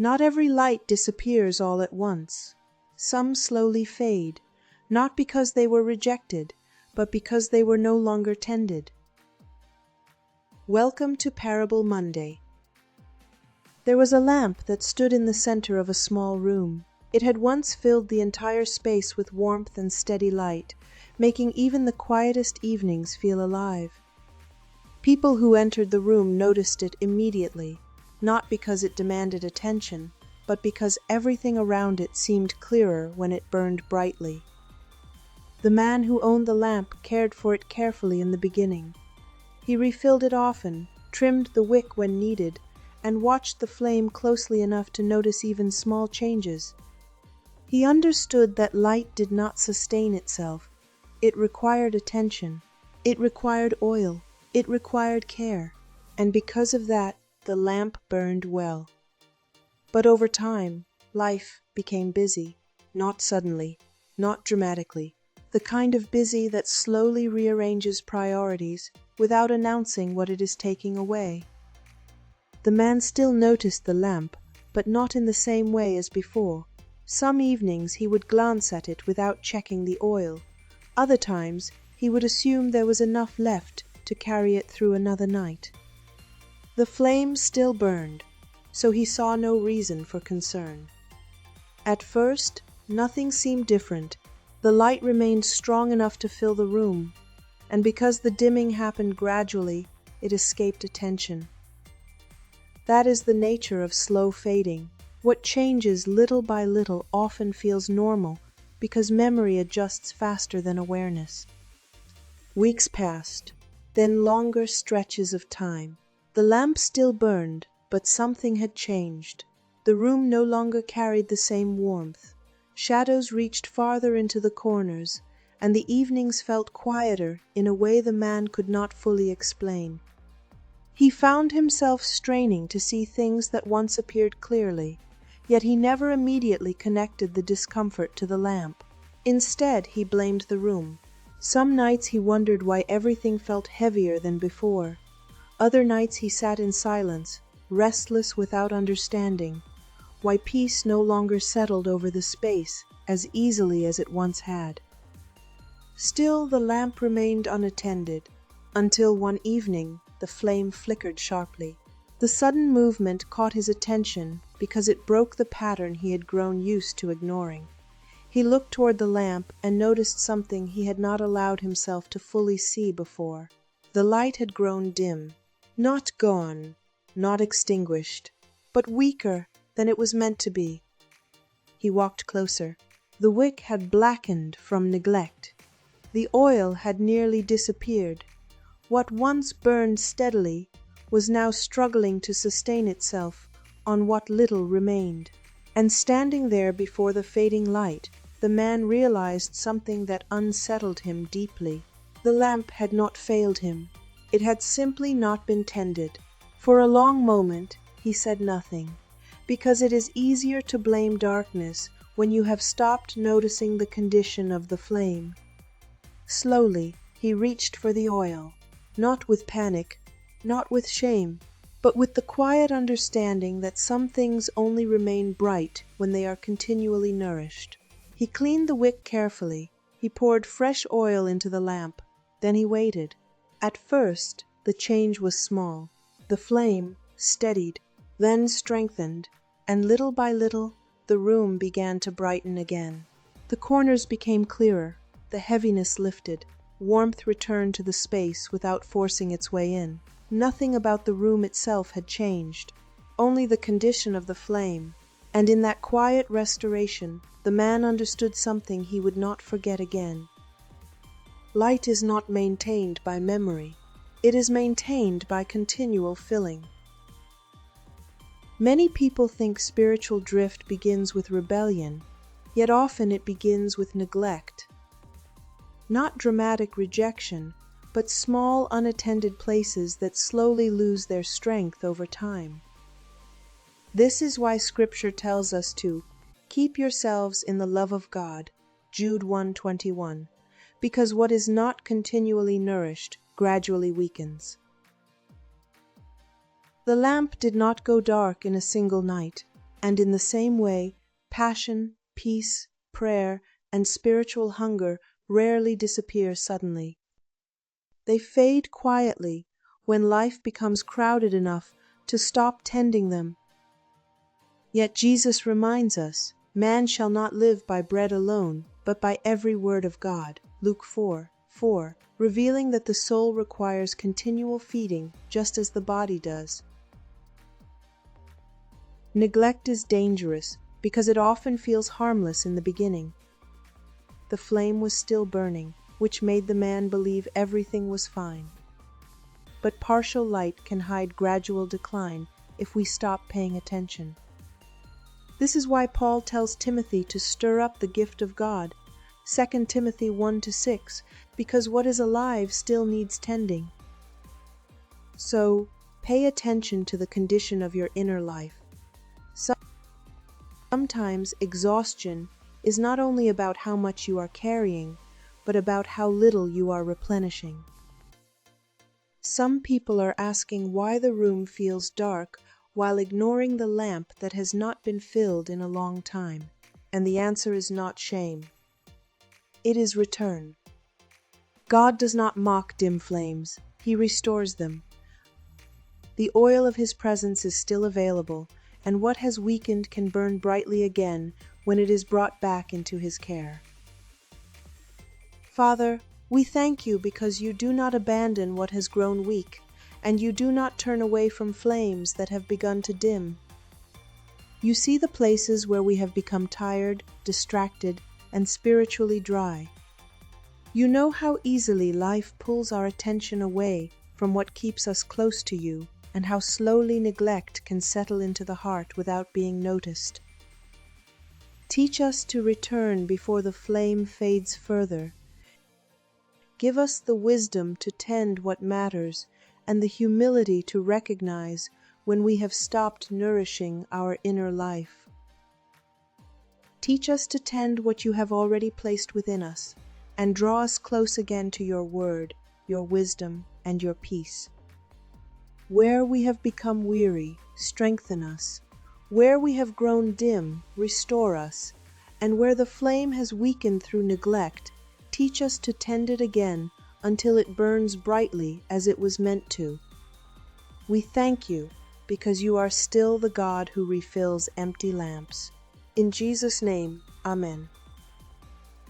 Not every light disappears all at once. Some slowly fade, not because they were rejected, but because they were no longer tended. Welcome to Parable Monday. There was a lamp that stood in the center of a small room. It had once filled the entire space with warmth and steady light, making even the quietest evenings feel alive. People who entered the room noticed it immediately, not because it demanded attention, but because everything around it seemed clearer when it burned brightly. The man who owned the lamp cared for it carefully in the beginning. He refilled it often, trimmed the wick when needed, and watched the flame closely enough to notice even small changes. He understood that light did not sustain itself. It required attention. It required oil. It required care. And because of that, the lamp burned well. But over time, life became busy. Not suddenly, not dramatically. The kind of busy that slowly rearranges priorities without announcing what it is taking away. The man still noticed the lamp, but not in the same way as before. Some evenings he would glance at it without checking the oil. Other times he would assume there was enough left to carry it through another night. The flame still burned, so he saw no reason for concern. At first, nothing seemed different. The light remained strong enough to fill the room, and because the dimming happened gradually, it escaped attention. That is the nature of slow fading. What changes little by little often feels normal because memory adjusts faster than awareness. Weeks passed, then longer stretches of time. The lamp still burned, but something had changed. The room no longer carried the same warmth. Shadows reached farther into the corners, and the evenings felt quieter in a way the man could not fully explain. He found himself straining to see things that once appeared clearly, yet he never immediately connected the discomfort to the lamp. Instead, he blamed the room. Some nights he wondered why everything felt heavier than before. Other nights he sat in silence, restless without understanding, why peace no longer settled over the space as easily as it once had. Still, the lamp remained unattended, until one evening the flame flickered sharply. The sudden movement caught his attention because it broke the pattern he had grown used to ignoring. He looked toward the lamp and noticed something he had not allowed himself to fully see before. The light had grown dim, not gone, not extinguished, but weaker than it was meant to be. He walked closer. The wick had blackened from neglect. The oil had nearly disappeared. What once burned steadily was now struggling to sustain itself on what little remained. And standing there before the fading light, the man realized something that unsettled him deeply. The lamp had not failed him. It had simply not been tended. For a long moment, he said nothing, because it is easier to blame darkness when you have stopped noticing the condition of the flame. Slowly, he reached for the oil, not with panic, not with shame, but with the quiet understanding that some things only remain bright when they are continually nourished. He cleaned the wick carefully. He poured fresh oil into the lamp. Then he waited. At first, the change was small. The flame steadied, then strengthened, and little by little, the room began to brighten again. The corners became clearer. The heaviness lifted. Warmth returned to the space without forcing its way in. Nothing about the room itself had changed, only the condition of the flame. And in that quiet restoration, the man understood something he would not forget again. Light is not maintained by memory. It is maintained by continual filling. Many people think spiritual drift begins with rebellion, yet often it begins with neglect. Not dramatic rejection, but small unattended places that slowly lose their strength over time. This is why Scripture tells us to keep yourselves in the love of God, Jude 1:21, because what is not continually nourished gradually weakens. The lamp did not go dark in a single night. And in the same way, passion, peace, prayer, and spiritual hunger rarely disappear suddenly. They fade quietly when life becomes crowded enough to stop tending them. Yet Jesus reminds us, man shall not live by bread alone, but by every word of God. Luke 4:4, revealing that the soul requires continual feeding, just as the body does. Neglect is dangerous because it often feels harmless in the beginning. The flame was still burning, which made the man believe everything was fine. But partial light can hide gradual decline if we stop paying attention. This is why Paul tells Timothy to stir up the gift of God, 2 Timothy 1-6, because what is alive still needs tending. So, pay attention to the condition of your inner life. Sometimes exhaustion is not only about how much you are carrying, but about how little you are replenishing. Some people are asking why the room feels dark while ignoring the lamp that has not been filled in a long time, and the answer is not shame. It is return. God does not mock dim flames, He restores them. The oil of His presence is still available, and what has weakened can burn brightly again when it is brought back into His care. Father, we thank You because You do not abandon what has grown weak, and You do not turn away from flames that have begun to dim. You see the places where we have become tired, distracted, and spiritually dry. You know how easily life pulls our attention away from what keeps us close to You, and how slowly neglect can settle into the heart without being noticed. Teach us to return before the flame fades further. Give us the wisdom to tend what matters and the humility to recognize when we have stopped nourishing our inner life. Teach us to tend what You have already placed within us, and draw us close again to Your word, Your wisdom, and Your peace. Where we have become weary, strengthen us. Where we have grown dim, restore us. And where the flame has weakened through neglect, teach us to tend it again until it burns brightly as it was meant to. We thank You because You are still the God who refills empty lamps. In Jesus' name, Amen.